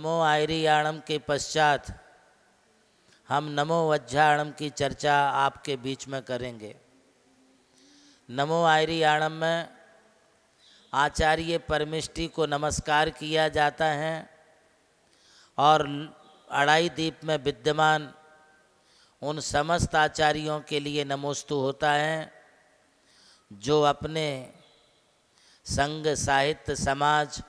नमो आयरियाणम के पश्चात हम नमो वज्जाणम की चर्चा आपके बीच में करेंगे। नमो आयरियाणम में आचार्य परमिष्टि को नमस्कार किया जाता है और अड़ाई दीप में विद्यमान उन समस्त आचार्यों के लिए नमोस्तु होता है जो अपने संघ, साहित्य, समाज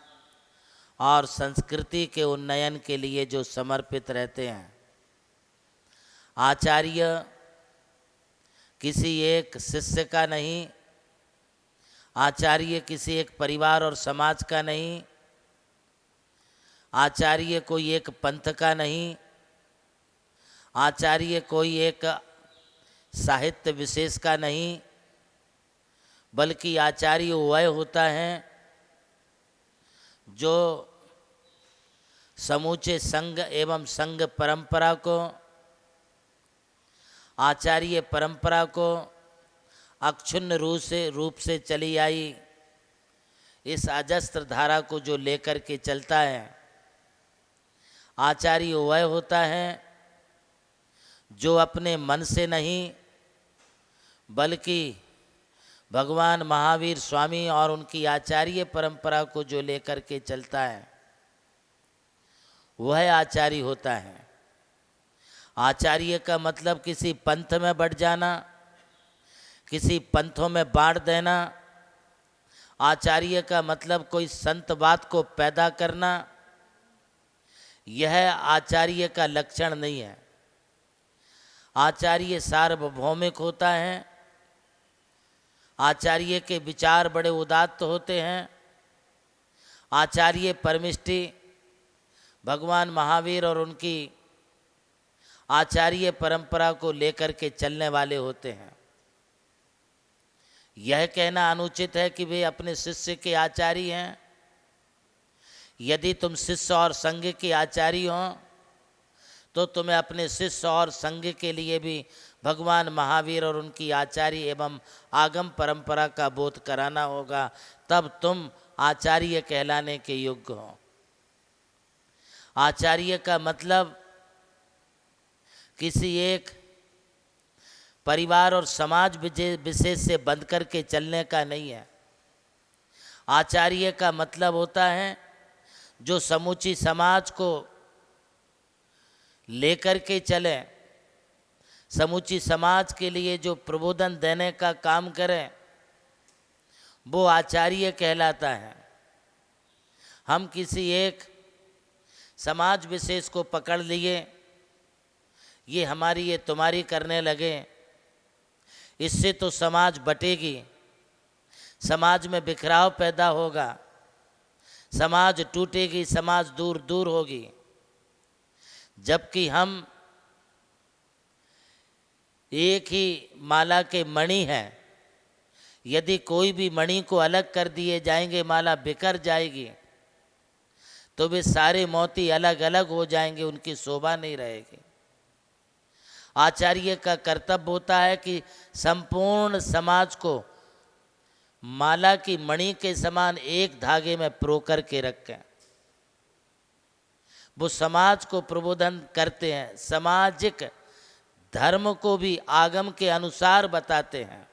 और संस्कृति के उन्नयन के लिए जो समर्पित रहते हैं। आचार्य किसी एक शिष्य का नहीं, आचार्य किसी एक परिवार और समाज का नहीं, आचार्य कोई एक पंथ का नहीं, आचार्य कोई एक साहित्य विशेष का नहीं, बल्कि आचार्य वह होता है जो समूचे संघ एवं संघ परंपरा को, आचार्य परंपरा को अक्षुण्ण रूप से चली आई इस अजस्त्र धारा को जो लेकर के चलता है। आचार्य वह होता है जो अपने मन से नहीं बल्कि भगवान महावीर स्वामी और उनकी आचार्य परंपरा को जो लेकर के चलता है वह आचार्य होता है। आचार्य का मतलब किसी पंथ में बढ़ जाना, किसी पंथों में बांट देना। आचार्य का मतलब कोई संतवाद को पैदा करना, यह आचार्य का लक्षण नहीं है। आचार्य सार्वभौमिक होता है। आचार्य के विचार बड़े उदात्त होते हैं। आचार्य परमिष्टि भगवान महावीर और उनकी आचार्य परंपरा को लेकर के चलने वाले होते हैं। यह कहना अनुचित है कि वे अपने शिष्य के आचार्य हैं। यदि तुम शिष्य और संघ के आचार्य हो तो तुम्हें अपने शिष्य और संघ के लिए भी भगवान महावीर और उनकी आचार्य एवं आगम परंपरा का बोध कराना होगा, तब तुम आचार्य कहलाने के योग्य हो। आचार्य का मतलब किसी एक परिवार और समाज विशेष से बंध करके चलने का नहीं है। आचार्य का मतलब होता है जो समूची समाज को लेकर के चले, समूची समाज के लिए जो प्रबोधन देने का काम करे, वो आचार्य कहलाता है। हम किसी एक समाज विशेष को पकड़ लिए, ये हमारी ये तुम्हारी करने लगे, इससे तो समाज बटेगी, समाज में बिखराव पैदा होगा, समाज टूटेगी, समाज दूर दूर होगी। जबकि हम एक ही माला के मणि हैं। यदि कोई भी मणि को अलग कर दिए जाएंगे, माला बिखर जाएगी, तो वे सारे मोती अलग अलग हो जाएंगे, उनकी शोभा नहीं रहेगी। आचार्य का कर्तव्य होता है कि संपूर्ण समाज को माला की मणि के समान एक धागे में पिरो करके रखें। वो समाज को प्रबोधन करते हैं, सामाजिक धर्म को भी आगम के अनुसार बताते हैं।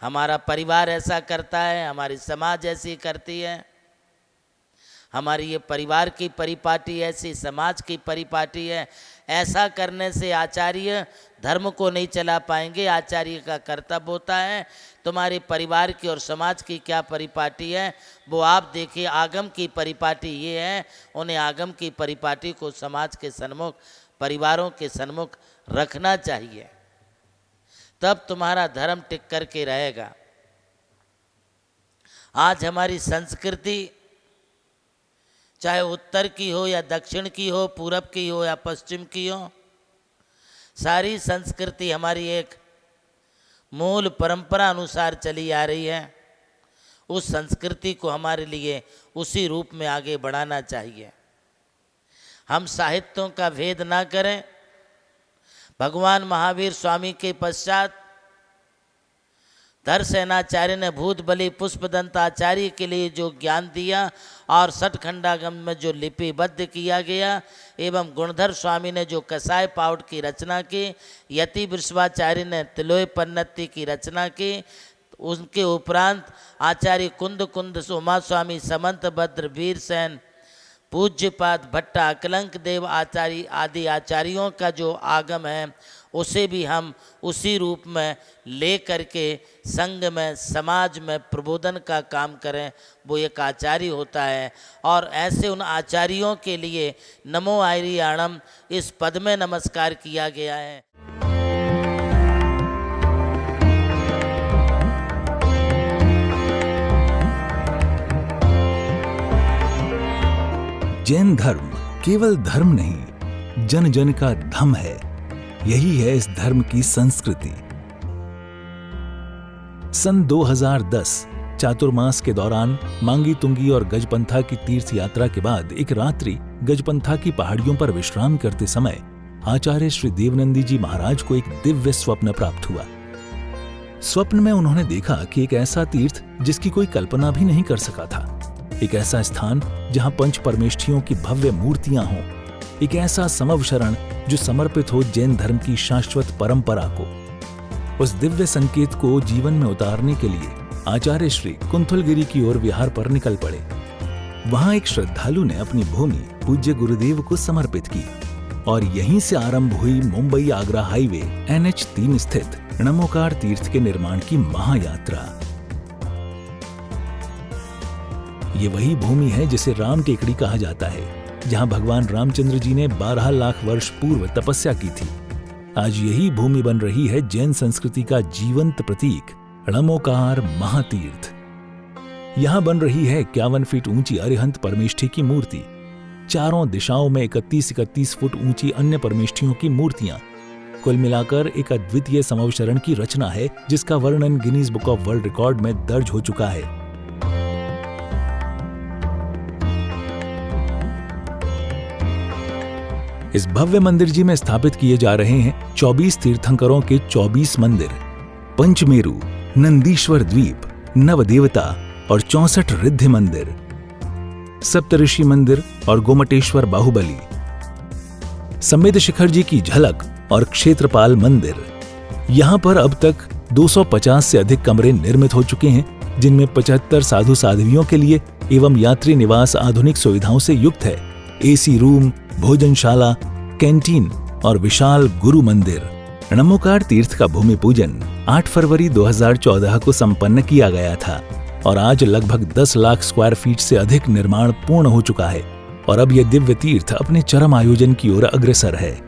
हमारा परिवार ऐसा करता है, हमारी समाज ऐसी करती है, हमारी ये परिवार की परिपाटी ऐसी, समाज की परिपाटी है। ऐसा करने से आचार्य धर्म को नहीं चला पाएंगे। आचार्य का कर्तव्य होता है तुम्हारे परिवार की और समाज की क्या परिपाटी है वो आप देखिए। आगम की परिपाटी ये है, उन्हें आगम की परिपाटी को समाज के सन्मुख, परिवारों के सन्मुख रखना चाहिए, तब तुम्हारा धर्म टिक कर के रहेगा। आज हमारी संस्कृति चाहे उत्तर की हो या दक्षिण की हो, पूरब की हो या पश्चिम की हो, सारी संस्कृति हमारी एक मूल परंपरा अनुसार चली आ रही है। उस संस्कृति को हमारे लिए उसी रूप में आगे बढ़ाना चाहिए। हम साहित्यों का भेद ना करें। भगवान महावीर स्वामी के पश्चात धरसेनाचार्य ने भूत बलि पुष्पदंत आचार्य के लिए जो ज्ञान दिया और सठखंडागम में जो लिपिबद्ध किया गया, एवं गुणधर स्वामी ने जो कसाय पाउट की रचना की, यति वृषभाचार्य ने तिलोय पन्नति की रचना की, उनके उपरांत आचार्य कुंद कुंद उमा स्वामी, समंत भद्र, वीर सेन, पूज्यपाद भट्टा, अकलंक देव आचार्य आदि आचार्यों का जो आगम है उसे भी हम उसी रूप में ले करके संघ में, समाज में प्रबोधन का काम करें, वो एक आचार्य होता है। और ऐसे उन आचार्यों के लिए नमो आर्याणम इस पद में नमस्कार किया गया है। जैन धर्म केवल धर्म नहीं, जन जन का धम है। यही है इस धर्म की संस्कृति। सन 2010 चातुर्मास के दौरान मांगी तुंगी और गजपंथा की तीर्थ यात्रा के बाद एक रात्रि गजपंथा की पहाड़ियों पर विश्राम करते समय आचार्य श्री देवनंदी जी महाराज को एक दिव्य स्वप्न प्राप्त हुआ। स्वप्न में उन्होंने देखा कि एक ऐसा तीर्थ जिसकी कोई कल्पना भी नहीं कर सका था, एक ऐसा स्थान जहां पंच परमेष्ठियों की भव्य मूर्तियां हों, एक ऐसा समव शरण जो समर्पित हो जैन धर्म की शाश्वत परंपरा को। उस दिव्य संकेत को जीवन में उतारने के लिए आचार्य श्री कुंथलगिरी की ओर विहार पर निकल पड़े। वहां एक श्रद्धालु ने अपनी भूमि पूज्य गुरुदेव को समर्पित की और यहीं से आरंभ हुई मुंबई आगरा हाईवे NH3 स्थित रणमोकार तीर्थ के निर्माण की महायात्रा। ये वही भूमि है जिसे राम टेकड़ी कहा जाता है, जहां भगवान रामचंद्र जी ने 12 लाख वर्ष पूर्व तपस्या की थी। आज यही भूमि बन रही है जैन संस्कृति का जीवंत प्रतीक रणमोकार महातीर्थ। यहां बन रही है 51 फीट ऊंची अरिहंत परमेष्ठी की मूर्ति, चारों दिशाओं में 31-31 फुट ऊंची अन्य परमेष्ठियों की मूर्तियां। कुल मिलाकर एक अद्वितीय समवशरण की रचना है जिसका वर्णन Guinness book of world record में दर्ज हो चुका है। इस भव्य मंदिर जी में स्थापित किए जा रहे हैं 24 तीर्थंकरों के 24 मंदिर, पंचमेरु, नंदीश्वर द्वीप, नवदेवता और 64 रिद्धि मंदिर, सप्तऋषि मंदिर और गोमटेश्वर बाहुबली, संमेद शिखर जी की झलक और क्षेत्रपाल मंदिर। यहां पर अब तक 250 से अधिक कमरे निर्मित हो चुके हैं, जिनमें 75 साधु साध्वियों के लिए एवं यात्री निवास आधुनिक सुविधाओं से युक्त है। AC रूम, भोजनशाला, कैंटीन और विशाल गुरु मंदिर। रणमोकार तीर्थ का भूमि पूजन 8 फरवरी 2014 को संपन्न किया गया था और आज लगभग 10 लाख स्क्वायर फीट से अधिक निर्माण पूर्ण हो चुका है और अब यह दिव्य तीर्थ अपने चरम आयोजन की ओर अग्रसर है।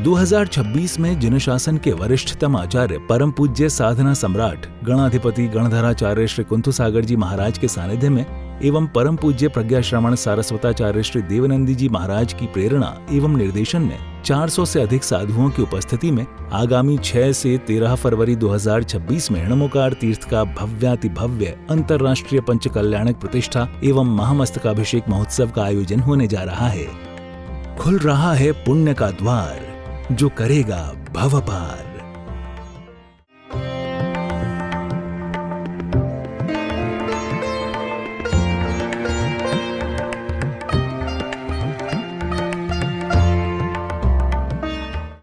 2026 में जिन शासन के वरिष्ठतम आचार्य परम पूज्य साधना सम्राट गणाधिपति गणधराचार्य श्री कुंथु सागर जी महाराज के सानिध्य में एवं परम पूज्य प्रज्ञा श्रवण सारस्वताचार्य श्री देवनंदी जी महाराज की प्रेरणा एवं निर्देशन में 400 से अधिक साधुओं की उपस्थिति में आगामी 6 से 13 फरवरी 2026 में रणमोकार तीर्थ का भव्याति भव्य अंतर्राष्ट्रीय पंच कल्याणक प्रतिष्ठा एवं महामस्तकाभिषेक महोत्सव का आयोजन होने जा रहा है। खुल रहा है पुण्य का द्वार, जो करेगा भव पार।